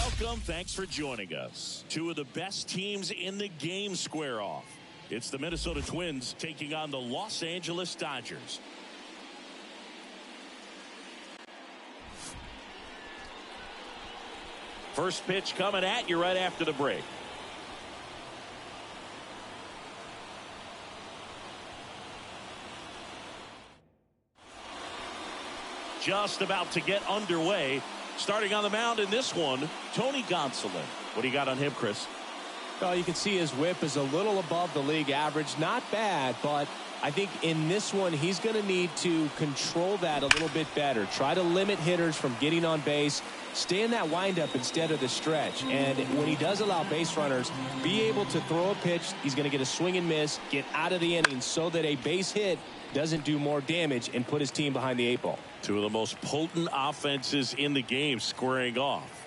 Welcome. Thanks for joining us. Two of the best teams in the game square off. It's the Minnesota Twins taking on the Los Angeles Dodgers. First pitch coming at you right after the break. Just about to get underway. Starting on the mound in this one, Tony Gonsolin. What do you got on him, Chris? Well, you can see his whip is a little above the league average. Not bad, but I think in this one, he's going to need to control that a little bit better. Try to limit hitters from getting on base. Stay in that windup instead of the stretch. And when he does allow base runners, be able to throw a pitch. He's going to get a swing and miss, get out of the inning so that a base hit doesn't do more damage and put his team behind the 8 ball. Two of the most potent offenses in the game squaring off.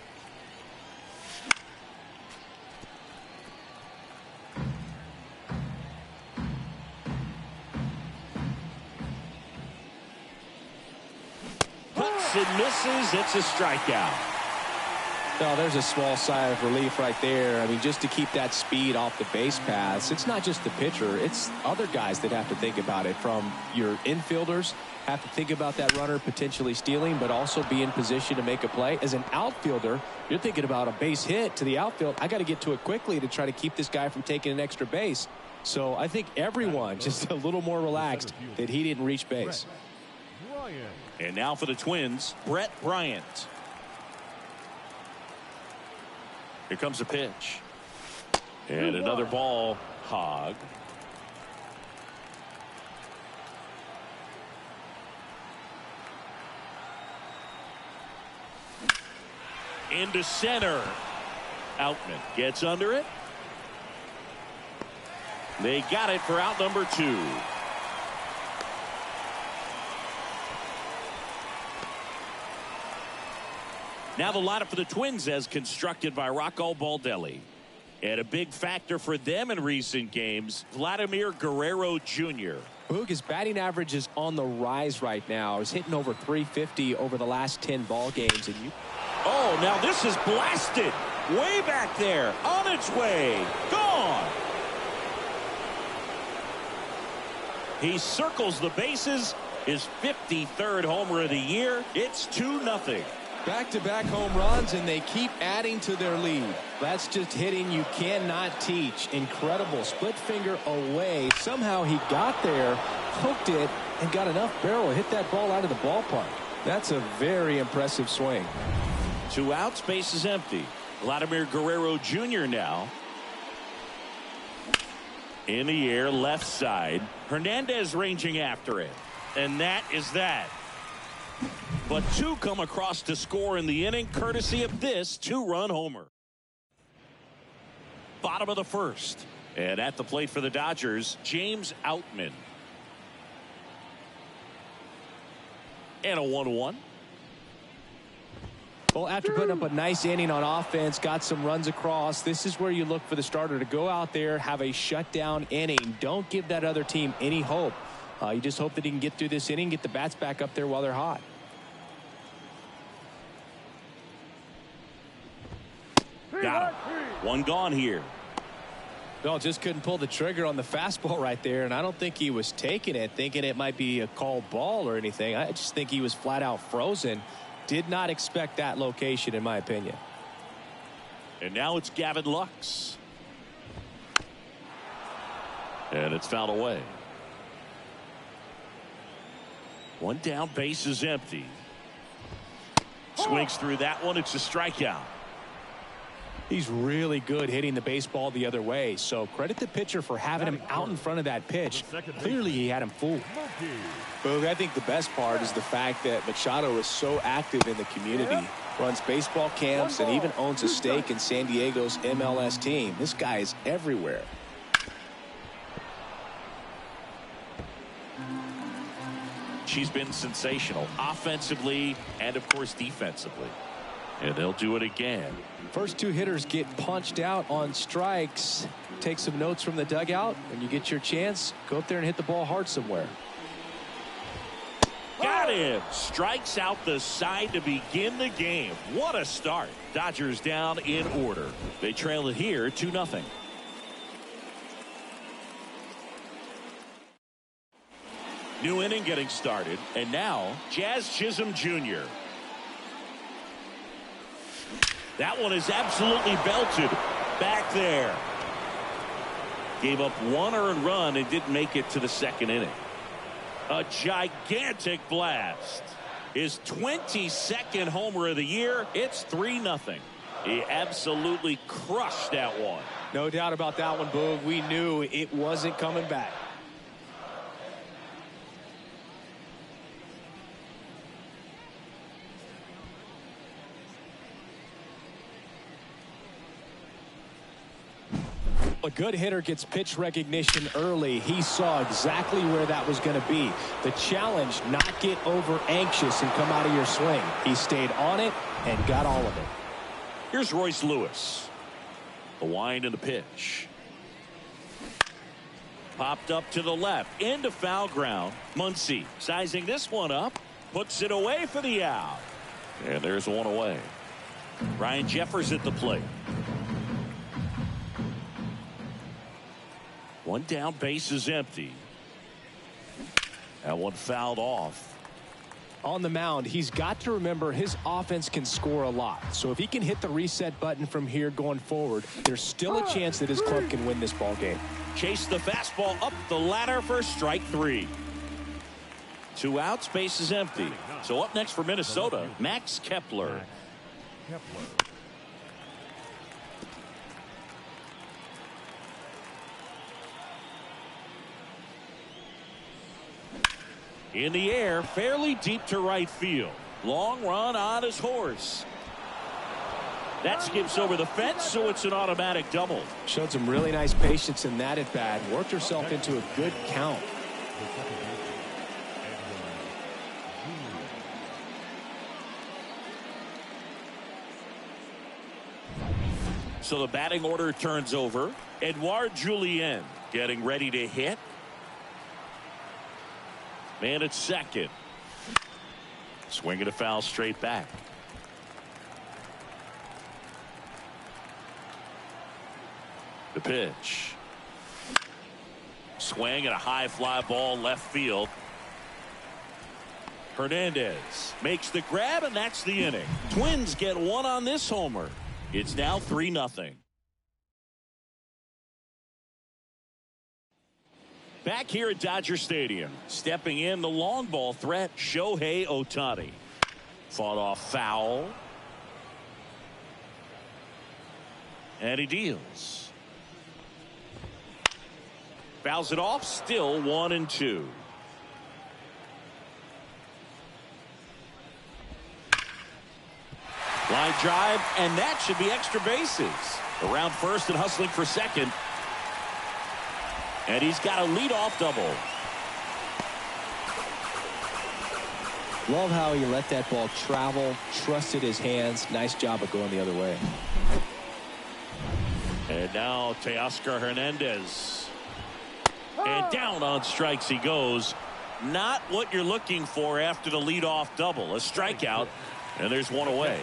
Puts and misses. It's a strikeout. No, there's a small sigh of relief right there. I mean, just to keep that speed off the base paths. It's not just the pitcher. It's other guys that have to think about it. From your infielders, have to think about that runner potentially stealing, but also be in position to make a play. As an outfielder, you're thinking about a base hit to the outfield. I got to get to it quickly to try to keep this guy from taking an extra base. So I think everyone just a little more relaxed that he didn't reach base. And now for the Twins, Brett Bryant. Here comes a pitch. And another ball. Hog. Into center. Outman gets under it. They got it for out number 2. Now the lineup for the Twins as constructed by Rocco Baldelli. And a big factor for them in recent games, Vladimir Guerrero Jr. Boog, his batting average is on the rise right now. He's hitting over 350 over the last 10 ball games. Oh, now this is blasted. Way back there. On its way. Gone. He circles the bases. His 53rd homer of the year. It's 2-0. Back-to-back home runs, and they keep adding to their lead. That's just hitting you cannot teach. Incredible split finger away. Somehow he got there, hooked it, and got enough barrel to hit that ball out of the ballpark. That's a very impressive swing. 2 outs, base is empty. Vladimir Guerrero Jr. now. In the air, left side. Hernandez ranging after it. And that is that. But 2 come across to score in the inning, courtesy of this 2-run homer. Bottom of the first. And at the plate for the Dodgers, James Outman. And a 1-1. Well, after putting up a nice inning on offense, got some runs across, this is where you look for the starter to go out there, have a shutdown inning. Don't give that other team any hope. You just hope that he can get through this inning, get the bats back up there while they're hot. Got him. 1 gone here. No, just couldn't pull the trigger on the fastball right there, and I don't think he was taking it, thinking it might be a called ball or anything. I just think he was flat out frozen. Did not expect that location, in my opinion. And now it's Gavin Lux. And it's fouled away. 1 down, base is empty. Swings through that one. It's a strikeout. He's really good hitting the baseball the other way, so credit the pitcher for having him out in front of that pitch. Clearly he had him fooled. Boog, I think the best part is the fact that Machado is so active in the community, runs baseball camps, and even owns a stake in San Diego's MLS team. This guy is everywhere. She's been sensational offensively and of course defensively. And they'll do it again. First 2 hitters get punched out on strikes. Take some notes from the dugout. When you get your chance, go up there and hit the ball hard somewhere. Got got him. Strikes out the side to begin the game. What a start. Dodgers down in order. They trail it here 2-0. New inning getting started. And now Jazz Chisholm Jr. That one is absolutely belted. Back there. Gave up one earned run and didn't make it to the second inning. A gigantic blast. His 22nd homer of the year. It's 3-0. He absolutely crushed that one. No doubt about that one, Boog. We knew it wasn't coming back. A good hitter gets pitch recognition early. He saw exactly where that was going to be. The challenge, not get over anxious and come out of your swing. He stayed on it and got all of it. Here's Royce Lewis. The wind and the pitch. Popped up to the left into foul ground. Muncy sizing this one up. Puts it away for the out. And there's one away. Ryan Jeffers at the plate. One down, base is empty. That one fouled off. On the mound, he's got to remember his offense can score a lot. So if he can hit the reset button from here going forward, there's still a chance that his club can win this ball game. Chase the fastball up the ladder for strike 3. 2 outs, base is empty. So up next for Minnesota, Max Kepler. In the air, fairly deep to right field. Long run on his horse. That skips over the fence, so it's an automatic double. Showed some really nice patience in that at bat. Worked herself into a good count. So the batting order turns over. Edouard Julien getting ready to hit. Man at second. Swinging a foul straight back. The pitch. Swing and a high fly ball left field. Hernandez makes the grab, and that's the inning. Twins get one on this homer. It's now 3-0. Back here at Dodger Stadium, stepping in the long ball threat, Shohei Ohtani. Fought off foul. And he deals. Fouls it off, still 1-2. Line drive, and that should be extra bases. Around first and hustling for second. And he's got a leadoff double. Love how he let that ball travel, trusted his hands. Nice job of going the other way. And now Teoscar Hernandez. And down on strikes he goes. Not what you're looking for after the leadoff double. A strikeout, and there's one away.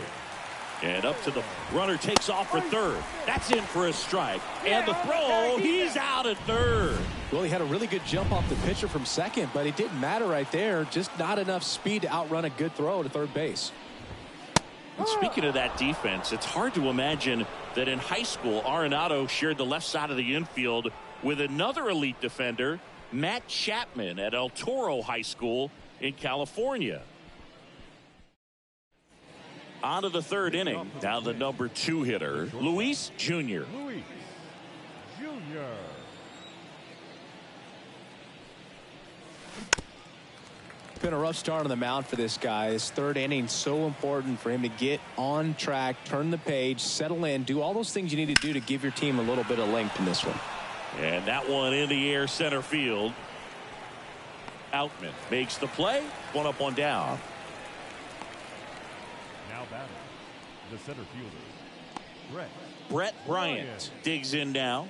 And up to the runner, takes off for third. That's in for a strike. And the throw, he's out at third. Well, he had a really good jump off the pitcher from second, but it didn't matter right there. Just not enough speed to outrun a good throw to third base. And speaking of that defense, it's hard to imagine that in high school, Arenado shared the left side of the infield with another elite defender, Matt Chapman at El Toro High School in California. On to the third inning. Now the number 2 hitter, Luis Jr. Been a rough start on the mound for this guy. His third inning, so important for him to get on track, turn the page, settle in, do all those things you need to do to give your team a little bit of length in this one. And that one in the air, center field. Outman makes the play. One up, one down. Now batting, the center fielder, Brett Bryant digs in now.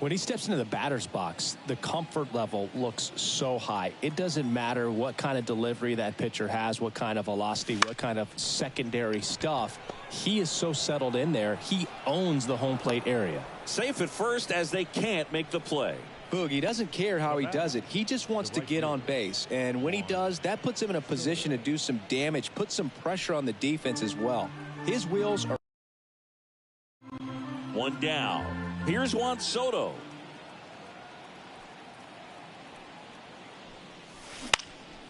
When he steps into the batter's box, the comfort level looks so high. It doesn't matter what kind of delivery that pitcher has, what kind of velocity, what kind of secondary stuff. He is so settled in there. He owns the home plate area. Safe at first as they can't make the play. Boog, he doesn't care how he does it. He just wants to get on base. And when he does, that puts him in a position to do some damage, put some pressure on the defense as well. His wheels are... One down. Here's Juan Soto.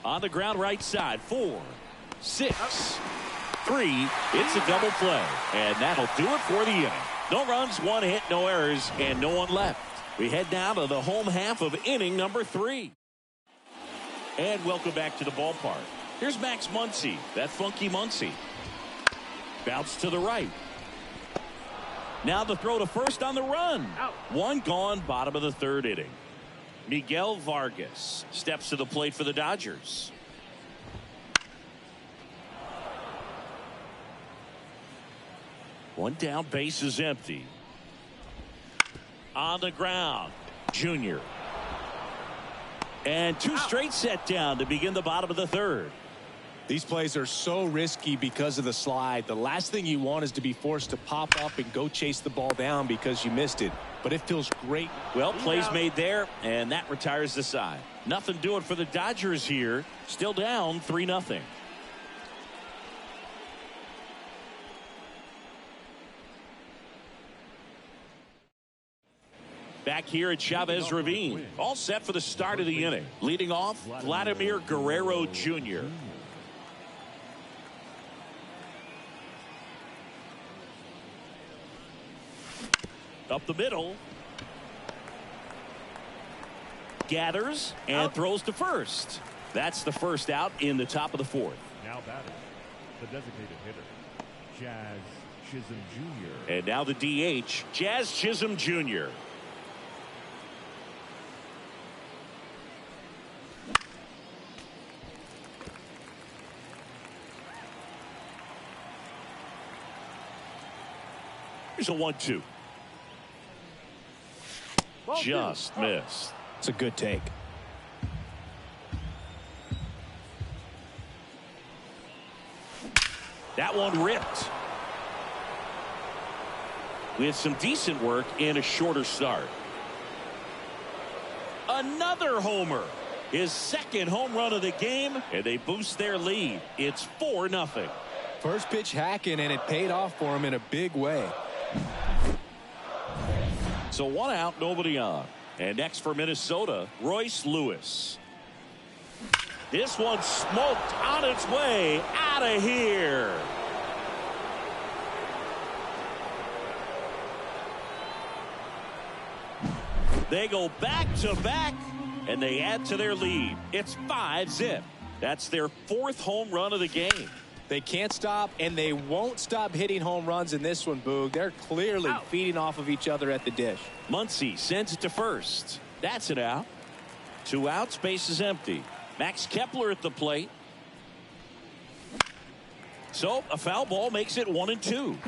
On the ground right side. 4, 6, 3. It's a double play. And that'll do it for the inning. No runs, 1 hit, no errors, and no one left. We head now to the home half of inning number 3. And welcome back to the ballpark. Here's Max Muncy. That funky Muncy. Bounce to the right. Now the throw to first on the run. Out. 1 gone, bottom of the 3rd inning. Miguel Vargas steps to the plate for the Dodgers. One down, base is empty. On the ground, Junior. And 2 straight set down to begin the bottom of the 3rd. These plays are so risky because of the slide. The last thing you want is to be forced to pop up and go chase the ball down because you missed it. But it feels great. Well, plays made there, and that retires the side. Nothing doing for the Dodgers here. Still down 3-0. Back here at Chavez Ravine. All set for the start of the inning. Leading off, Vladimir Guerrero Jr. Up the middle. Gathers and throws to first. That's the first out in the top of the 4th. Now batting, the designated hitter, Jazz Chisholm Jr. And now the DH, Jazz Chisholm Jr. Here's a 1-2. Just missed. It's a good take. That one ripped. We had some decent work in a shorter start. Another homer. His 2nd home run of the game, and they boost their lead. It's 4-0. First pitch hacking, and it paid off for him in a big way. So 1 out, nobody on. And next for Minnesota, Royce Lewis. This one smoked on its way out of here. They go back to back, and they add to their lead. It's 5-0. That's their 4th home run of the game. They can't stop, and they won't stop hitting home runs in this one, Boog. They're clearly feeding off of each other at the dish. Muncy sends it to first. That's it out. 2 outs, base is empty. Max Kepler at the plate. So a foul ball makes it 1-2.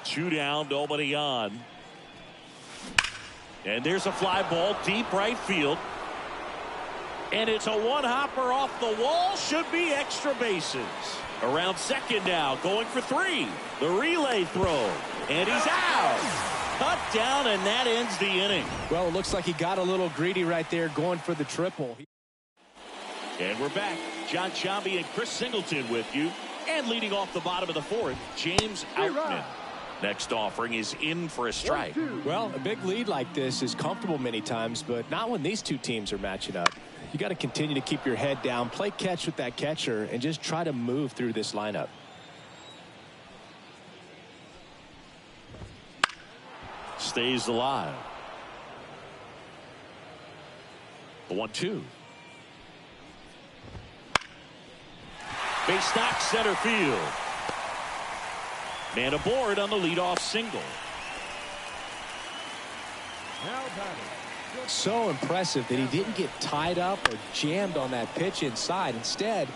Two down, nobody on. And there's a fly ball deep right field. And it's a 1-hopper off the wall. Should be extra bases. Around second now, going for 3. The relay throw. And he's out. Cut down, and that ends the inning. Well, it looks like he got a little greedy right there, going for the triple. And we're back. John Sciambi and Chris Singleton with you. And leading off the bottom of the 4th, James Outman. Next offering is in for a strike. Well, a big lead like this is comfortable many times, but not when these two teams are matching up. You got to continue to keep your head down, play catch with that catcher, and just try to move through this lineup. Stays alive. The 1-2. Base knock center field. Man aboard on the leadoff single. Now batting. So impressive that he didn't get tied up or jammed on that pitch inside. Instead,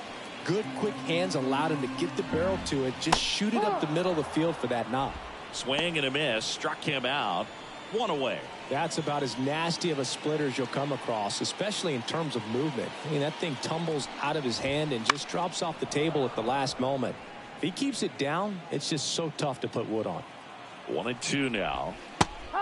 good, quick hands allowed him to get the barrel to it. Just shoot it up the middle of the field for that knock. Swing and a miss. Struck him out. One away. That's about as nasty of a splitter as you'll come across, especially in terms of movement. I mean, that thing tumbles out of his hand and just drops off the table at the last moment. If he keeps it down, it's just so tough to put wood on. 1-2 now.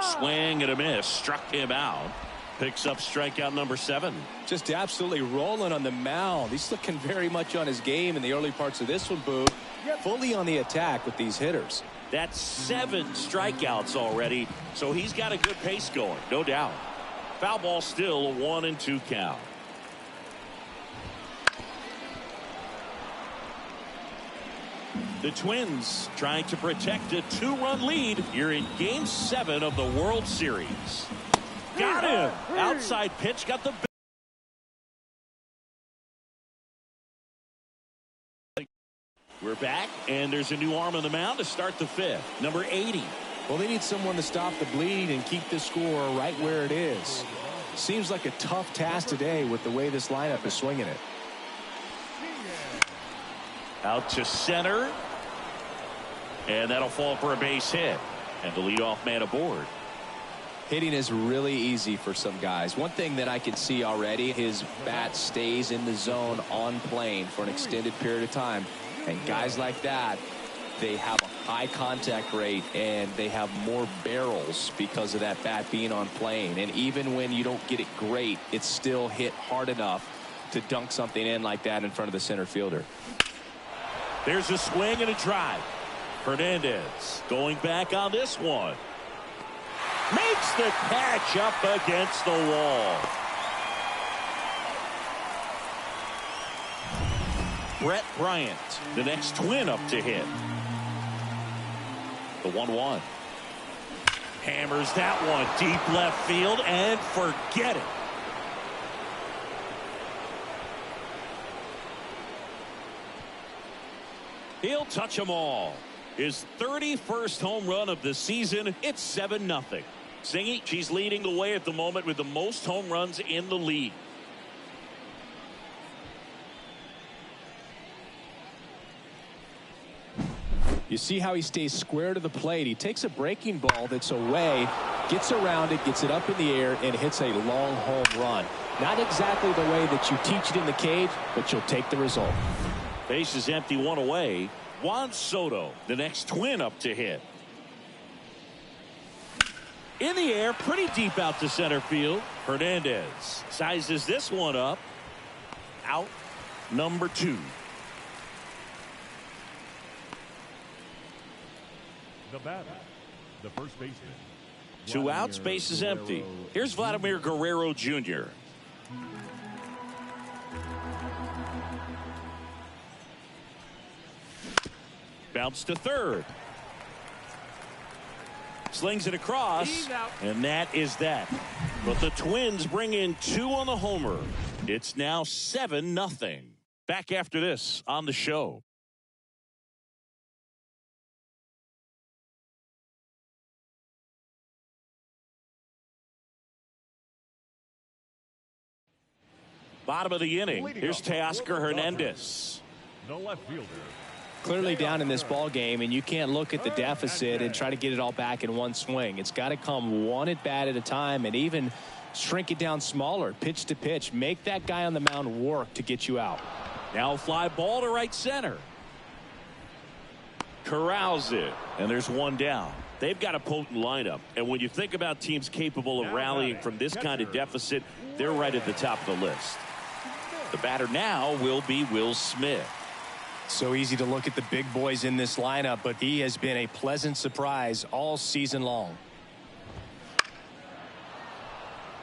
Swing and a miss. Struck him out. Picks up strikeout number 7. Just absolutely rolling on the mound. He's looking very much on his game in the early parts of this one, Boo. Fully on the attack with these hitters. That's 7 strikeouts already, so he's got a good pace going, no doubt. Foul ball still, a 1-2 count. The Twins trying to protect a 2-run lead here in Game 7 of the World Series. Got him! Outside pitch, got the... We're back, and there's a new arm on the mound to start the 5th. Number 80. Well, they need someone to stop the bleed and keep the score right where it is. Seems like a tough task today with the way this lineup is swinging it. Out to center. And that'll fall for a base hit. And the leadoff man aboard. Hitting is really easy for some guys. One thing that I can see already, his bat stays in the zone on plane for an extended period of time. And guys like that, they have a high contact rate and they have more barrels because of that bat being on plane. And even when you don't get it great, it's still hit hard enough to dunk something in like that in front of the center fielder. There's a swing and a drive. Hernandez going back on this one. Makes the catch up against the wall. Brett Bryant, the next Twin up to hit. The 1-1. Hammers that one deep left field and forget it. He'll touch them all. His 31st home run of the season. It's 7-0. Singy, she's leading the way at the moment with the most home runs in the league. You see how he stays square to the plate. He takes a breaking ball that's away, gets around it, gets it up in the air, and hits a long home run. Not exactly the way that you teach it in the cage, but you'll take the result. Base is empty, one away. Juan Soto, the next Twin up to hit. In the air, pretty deep out to center field. Hernandez sizes this one up. Out number 2. The batter, the first baseman. 2 outs, base is empty. Here's Vladimir Guerrero Jr. Bounce to third. Slings it across, and that is that. But the Twins bring in 2 on the homer. It's now 7-0. Back after this on the show. Bottom of the inning. Here's Teoscar Hernandez. The left fielder. Clearly down in this ball game, and you can't look at the deficit and try to get it all back in one swing. It's got to come one at bat at a time, and even shrink it down smaller, pitch to pitch. Make that guy on the mound work to get you out. Now fly ball to right center. Corrals it, and there's one down. They've got a potent lineup, and when you think about teams capable of rallying from this kind of deficit, they're right at the top of the list. The batter now will be Will Smith. So easy to look at the big boys in this lineup, but he has been a pleasant surprise all season long.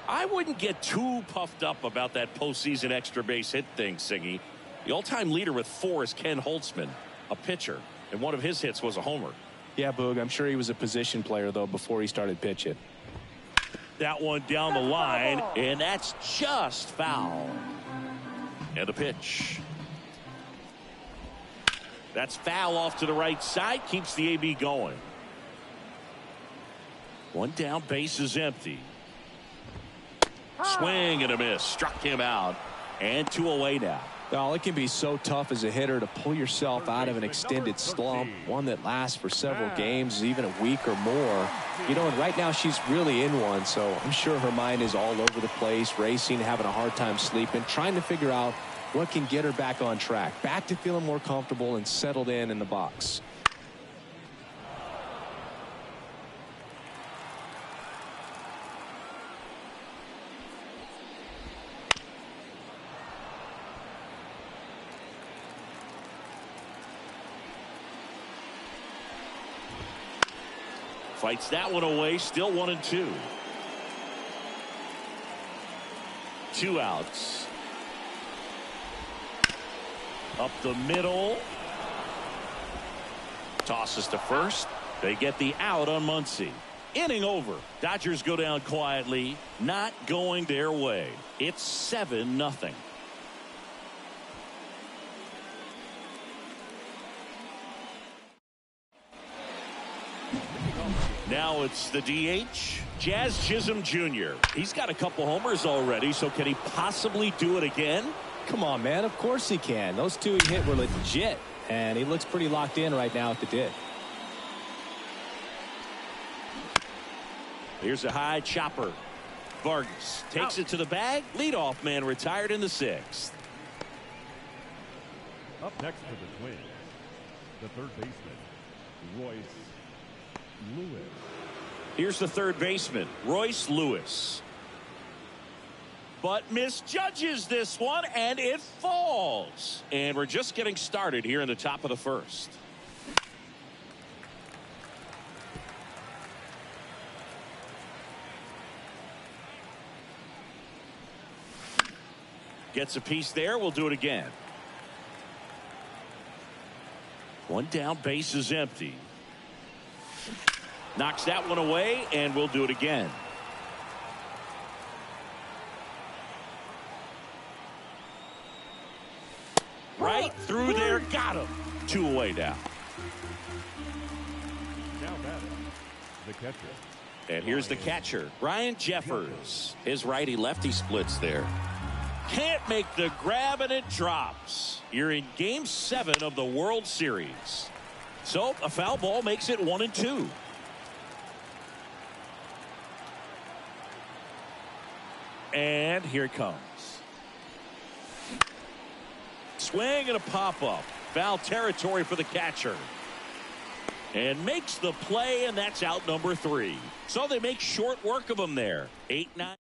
I wouldn't get too puffed up about that postseason extra base hit thing, Singy. The all-time leader with 4 is Ken Holtzman, a pitcher, and one of his hits was a homer. Yeah, Boog, I'm sure he was a position player, though, before he started pitching. That one down the line, and that's just foul. And the pitch. That's foul off to the right side, keeps the AB going. One down, base is empty. Swing and a miss, struck him out, and 2 away now. Well, it can be so tough as a hitter to pull yourself out of an extended slump, one that lasts for several games, even a week or more. You know, and right now she's really in one, so I'm sure her mind is all over the place, racing, having a hard time sleeping, trying to figure out what can get her back on track, back to feeling more comfortable and settled in the box. Fights that one away. Still 1-2. 2 outs. Up the middle. Tosses to first. They get the out on Muncy. Inning over. Dodgers go down quietly. Not going their way. It's 7-0. Now it's the DH, Jazz Chisholm Jr. He's got a couple homers already, so can he possibly do it again? Come on, man. Of course he can. Those 2 he hit were legit, and he looks pretty locked in right now at the dish. Here's a high chopper. Vargas takes it to the bag. Leadoff man retired in the 6th. Up next for the Twins, the third baseman, Royce Lewis. Here's the third baseman, Royce Lewis. But misjudges this one, and it falls. And we're just getting started here in the top of the 1st. Gets a piece there. We'll do it again. One down, base is empty. Knocks that one away, and we'll do it again. Right through there, got him. 2 away now. Now batting, the catcher. And here's the catcher, Ryan Jeffers. His righty-lefty splits there. Can't make the grab, and it drops. You're in Game 7 of the World Series. So a foul ball makes it 1-2. And here it comes. Swing and a pop-up. Foul territory for the catcher. And makes the play, and that's out number 3. So they make short work of him there. 8-9.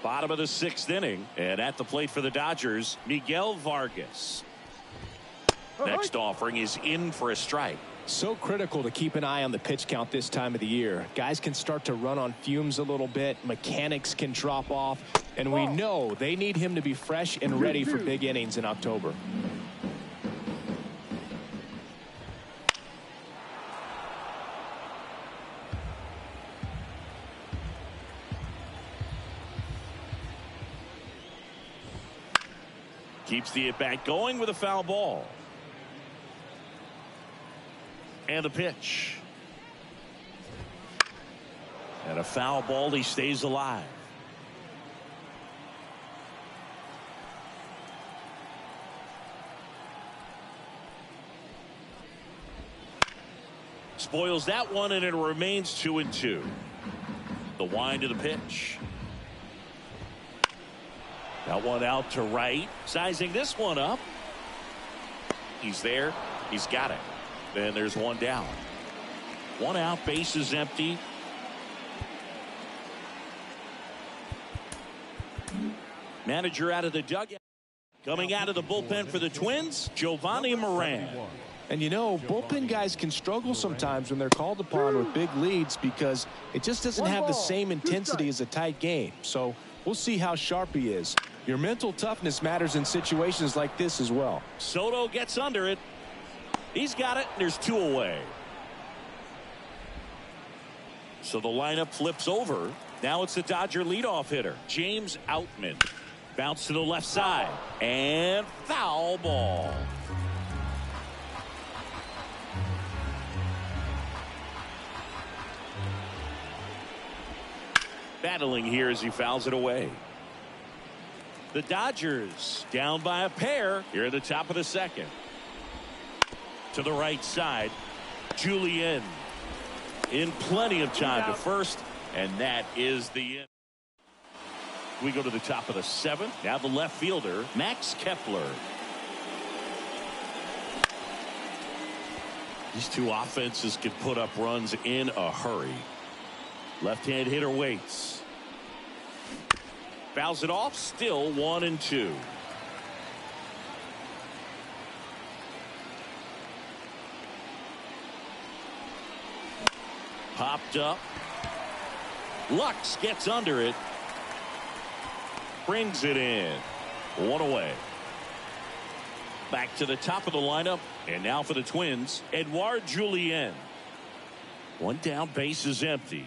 Bottom of the 6th inning. And at the plate for the Dodgers, Miguel Vargas. Next offering is in for a strike. So critical to keep an eye on the pitch count this time of the year. Guys can start to run on fumes a little bit. Mechanics can drop off. And we know they need him to be fresh and ready for big innings in October. Keeps the at-bat going with a foul ball. And the pitch. And a foul ball. He stays alive. Spoils that one, and it remains 2-2. The wind of the pitch. That one out to right. Sizing this one up. He's there. He's got it. And there's one down. One out, base is empty. Manager out of the dugout. Coming out of the bullpen for the Twins, Giovanni Moran. And you know, bullpen guys can struggle sometimes when they're called upon with big leads because it just doesn't have the same intensity as a tight game. So we'll see how sharp he is. Your mental toughness matters in situations like this as well. Soto gets under it. He's got it. There's 2 away. So the lineup flips over. Now it's the Dodger leadoff hitter, James Outman. Bounce to the left side. And foul ball. Battling here as he fouls it away. The Dodgers down by a pair here at the top of the second. To the right side, Julien in plenty of time to first, and that is the end. We go to the top of the seventh. Now the left fielder, Max Kepler. These two offenses can put up runs in a hurry. Left-hand hitter waits. Fouls it off, still 1-2. Popped up. Lux gets under it. Brings it in. One away. Back to the top of the lineup. And now for the Twins, Edouard Julien. One down, base is empty.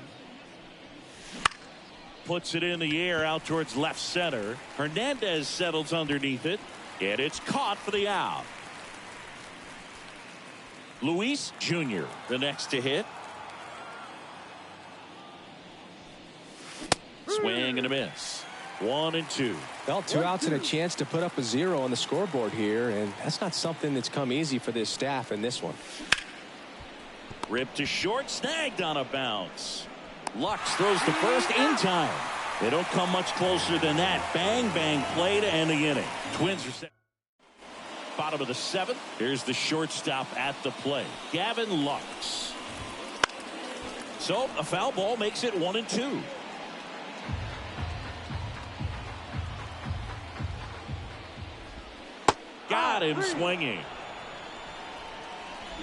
Puts it in the air out towards left center. Hernandez settles underneath it. And it's caught for the out. Luis Jr. the next to hit. Swing and a miss. 1-2. Well, 2 outs and a chance to put up a 0 on the scoreboard here, and that's not something that's come easy for this staff in this one. Ripped to short, snagged on a bounce. Lux throws to first in time. They don't come much closer than that. Bang, bang play to end the inning. Twins are set. Bottom of the seventh. Here's the shortstop at the plate, Gavin Lux. So a foul ball makes it 1-2. Got him swinging.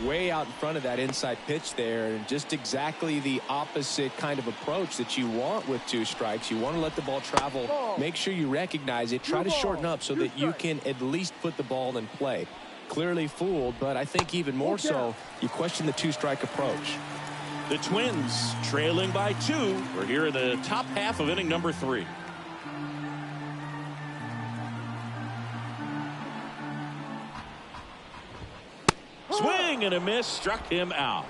Way out in front of that inside pitch there, and just exactly the opposite kind of approach that you want with 2 strikes. You want to let the ball travel, make sure you recognize it, try to shorten up so that you can at least put the ball in play. Clearly fooled, but I think even more so, you question the 2-strike approach. The Twins trailing by 2. We're here in the top half of inning number 3. Swing and a miss, struck him out.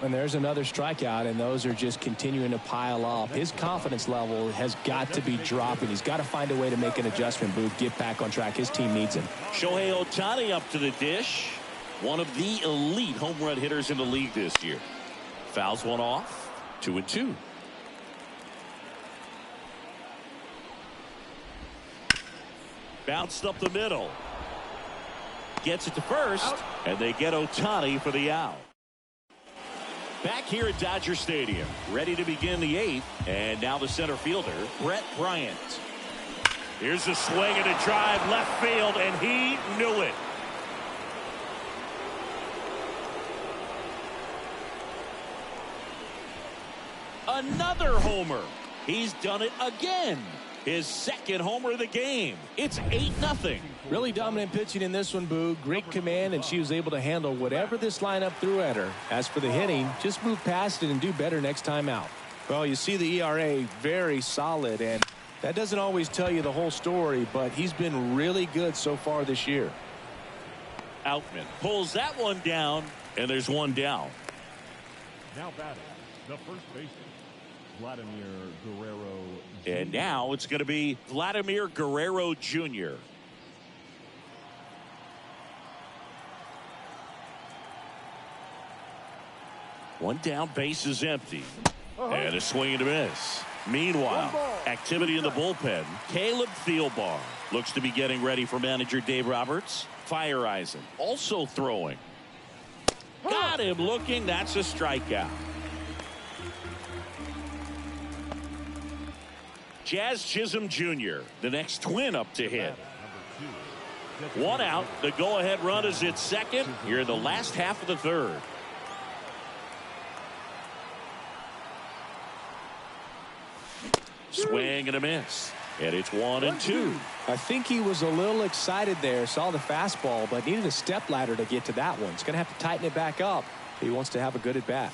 And there's another strikeout, and those are just continuing to pile up. His confidence level has got to be dropping. He's got to find a way to make an adjustment, Booth, get back on track. His team needs him. Shohei Ohtani up to the dish. One of the elite home run hitters in the league this year. Fouls one off. 2-2. Bounced up the middle. Gets it to first, and they get Ohtani for the out. Back here at Dodger Stadium, ready to begin the 8th, and now the center fielder, Brett Bryant. Here's a swing and a drive left field, and he knew it. Another homer. He's done it again. His second homer of the game. It's 8-0. Really dominant pitching in this one, Boo. Great command, and she was able to handle whatever this lineup threw at her. As for the hitting, just move past it and do better next time out. Well, you see the ERA very solid, and that doesn't always tell you the whole story, but he's been really good so far this year. Outman pulls that one down, and there's one down. Now batting, the first baseman, Vladimir Guerrero Jr. And now it's going to be Vladimir Guerrero Jr. One down, base is empty. And a swing and a miss. Meanwhile, activity in the bullpen. Caleb Thielbar looks to be getting ready for manager Dave Roberts. Fire Eisen also throwing. Got him looking. That's a strikeout. Jazz Chisholm Jr., the next Twin up to hit. One out. The go-ahead run is at second here in the last half of the third. Swing and a miss. And it's 1-2. I think he was a little excited there. Saw the fastball, but needed a step ladder to get to that one. He's going to have to tighten it back up. He wants to have a good at-bat.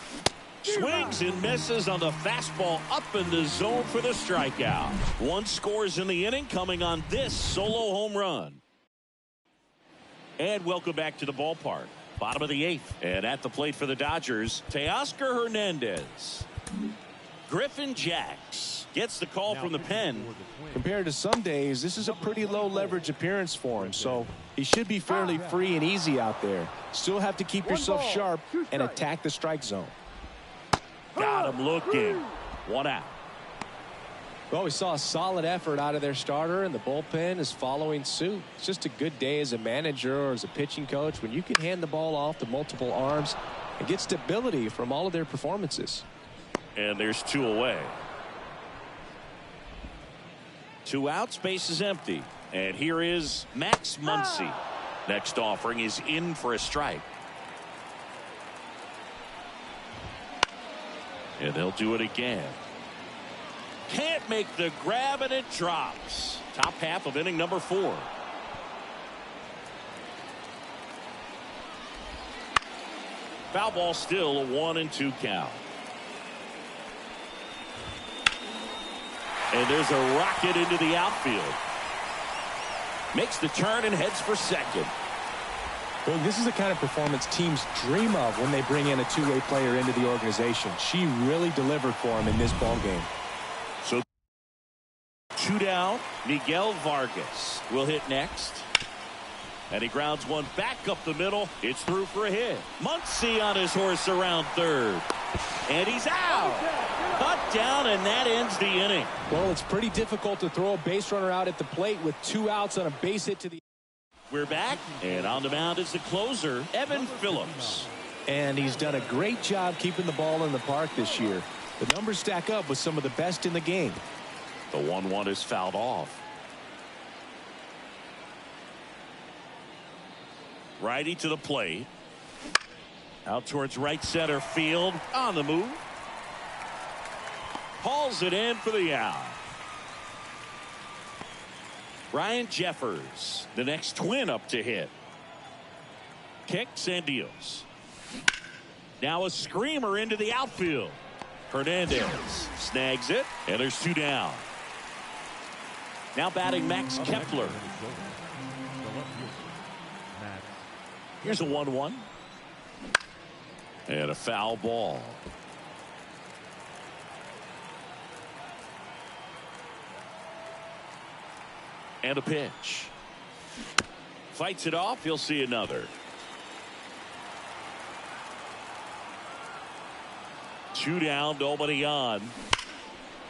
Swings and misses on the fastball up in the zone for the strikeout. One scores in the inning coming on this solo home run. And welcome back to the ballpark. Bottom of the 8th. And at the plate for the Dodgers, Teoscar Hernandez. Griffin Jacks Gets the call from the pen. Compared to some days, this is a pretty low leverage appearance for him, so he should be fairly free and easy out there. Still have to keep yourself sharp and attack the strike zone. Got him looking. 1 out. Well, we saw a solid effort out of their starter, and the bullpen is following suit. It's just a good day as a manager or as a pitching coach when you can hand the ball off to multiple arms and get stability from all of their performances. And there's 2 away. 2 outs, base is empty. And here is Max Muncy. Next offering is in for a strike. And they'll do it again. Can't make the grab, and it drops. Top half of inning number 4. Foul ball, still a 1-2 count. And there's a rocket into the outfield. Makes the turn and heads for second. Well, this is the kind of performance teams dream of when they bring in a two-way player into the organization. She really delivered for him in this ball game. So 2 down. Miguel Vargas will hit next. And he grounds one back up the middle. It's through for a hit. Muncy on his horse around third. And he's out. Cut down, and that ends the inning. Well, it's pretty difficult to throw a base runner out at the plate with 2 outs on a base hit to the... We're back, and on the mound is the closer, Evan Phillips. And he's done a great job keeping the ball in the park this year. The numbers stack up with some of the best in the game. The 1-1 is fouled off. Righty to the plate. Out towards right center field. On the move. Hauls it in for the out. Ryan Jeffers, the next twin up to hit. Kicks and deals. Now a screamer into the outfield. Hernandez snags it, and there's 2 down. Now batting Max Kepler. Here's a 1-1. And a foul ball. And a pitch. Fights it off. He'll see another. 2 down, nobody on.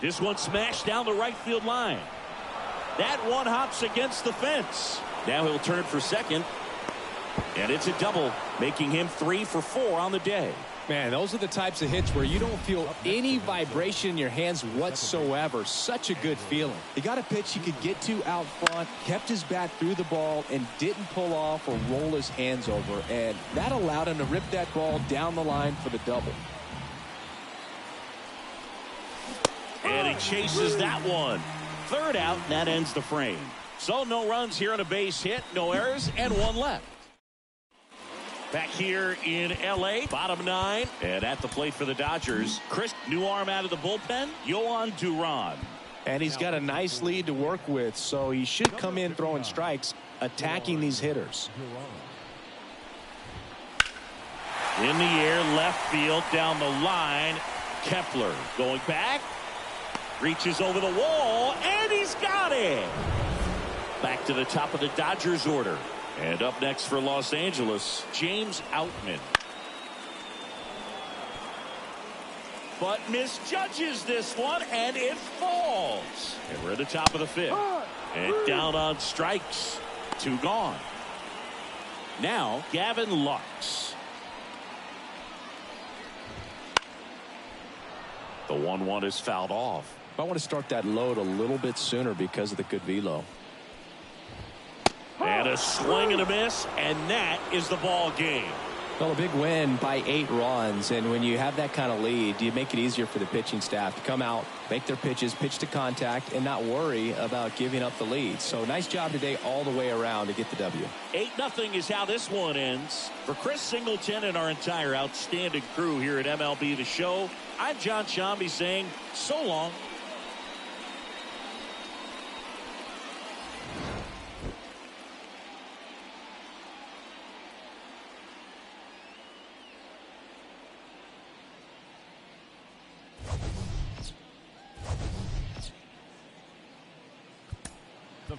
This one smashed down the right field line. That one hops against the fence. Now he'll turn for second. And it's a double, making him 3 for 4 on the day. Man, those are the types of hits where you don't feel any vibration in your hands whatsoever. Such a good feeling. He got a pitch he could get to out front, kept his bat through the ball, and didn't pull off or roll his hands over. And that allowed him to rip that ball down the line for the double. And he chases that one. 3rd out, and that ends the frame. So no runs here on a base hit, no errors, and 1 left. Back here in L.A., bottom 9, and at the plate for the Dodgers, Chris, new arm out of the bullpen, Yohan Duran. And he's got a nice lead to work with, so he should come in throwing strikes, attacking these hitters. In the air, left field, down the line, Kepler going back, reaches over the wall, and he's got it. Back to the top of the Dodgers order. And up next for Los Angeles, James Outman. But misjudges this one, and it falls. And we're at the top of the 5th. And down on strikes. 2 gone. Now, Gavin Lux. The 1-1 is fouled off. I want to start that load a little bit sooner because of the good velo. And a swing and a miss, and that is the ball game. Well, a big win by 8 runs, and when you have that kind of lead, you make it easier for the pitching staff to come out, make their pitches, pitch to contact, and not worry about giving up the lead. So nice job today all the way around to get the W. 8-0 is how this one ends. For Chris Singleton and our entire outstanding crew here at MLB The Show, I'm John Shambi saying so long.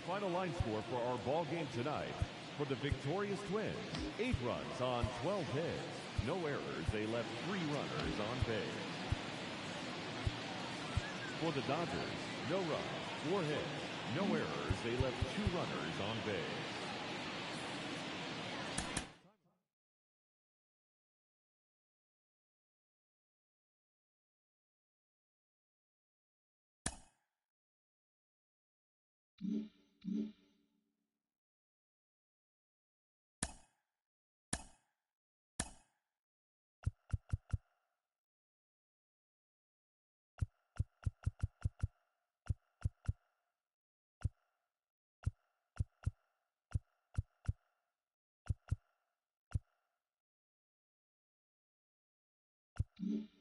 final line score for our ball game tonight. For the victorious Twins, 8 runs on 12 hits. No errors. They left 3 runners on base. For the Dodgers, no runs, 4 hits. No errors. They left 2 runners on base. Mm-hmm.